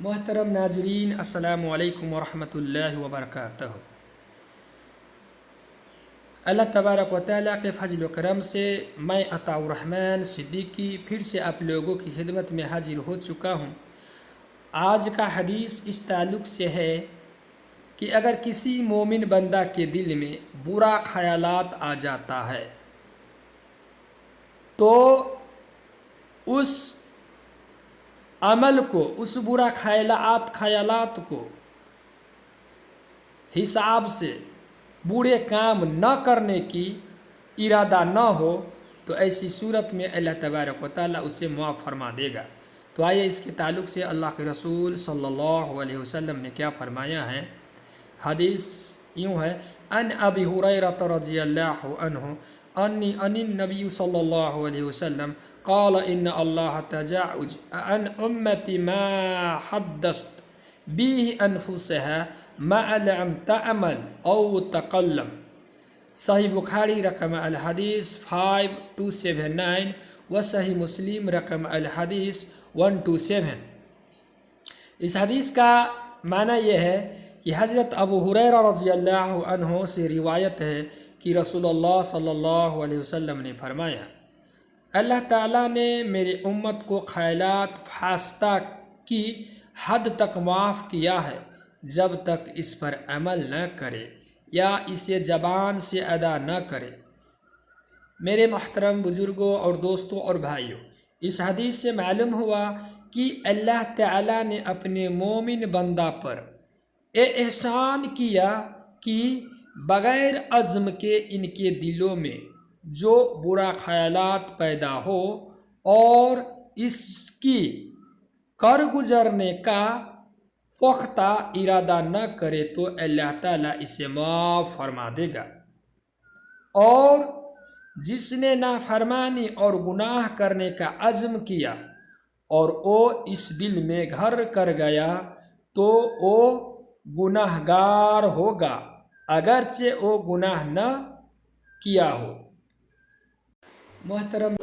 محترم ناظرین، السلام علیکم ورحمۃ اللہ وبرکاتہ۔ اللہ تبارک و تعالیٰ کے فضل و کرم سے میں عطاء الرحمن صدیقی پھر سے آپ لوگوں کی خدمت میں حاضر ہو چکا ہوں۔ آج کا حدیث اس تعلق سے ہے کہ اگر کسی مومن بندہ کے دل میں برا خیالات آ جاتا ہے تو اس عمل کو، اس برا خیالات کو حساب سے برے کام نہ کرنے کی ارادہ نہ ہو تو ایسی صورت میں اللہ تبارک و تعالیٰ اسے معاف فرما دے گا۔ تو آئیے اس کے تعلق سے اللہ کے رسول صلی اللہ علیہ وسلم نے کیا فرمایا ہے۔ حدیث یوں ہے، ان ابی ہریرہ رضی اللہ عنہ ان النبی صلی اللہ علیہ وسلم قال ان اللہ تجاوز عن امتی ما حدثت به انفسها ما لم تعمل او تقلم۔ صحیح بخاری رقم الحدیث 5279 و صحیح مسلم رقم الحدیث 127۔ اس حدیث کا معنی یہ ہے کہ حضرت ابو ہریرہ رضی اللہ عنہ سے روایت ہے کہ رسول اللہ صلی اللہ علیہ وسلم نے فرمایا، اللہ تعالیٰ نے میری امت کو خیالات فاسدہ کی حد تک معاف کیا ہے جب تک اس پر عمل نہ کرے یا اسے زبان سے ادا نہ کرے۔ میرے محترم بزرگوں اور دوستوں اور بھائیوں، اس حدیث سے معلوم ہوا کہ اللہ تعالیٰ نے اپنے مومن بندہ پر احسان کیا کہ بغیر عزم کے ان کے دلوں میں جو برا خیالات پیدا ہو اور اس کی کر گزرنے کا پختہ ارادہ نہ کرے تو اللہ تعالیٰ اسے معاف فرما دے گا، اور جس نے نافرمانی اور گناہ کرنے کا عزم کیا اور وہ اس دل میں گھر کر گیا تو وہ گناہ گار ہوگا اگرچہ وہ گناہ نہ کیا ہو۔ محترم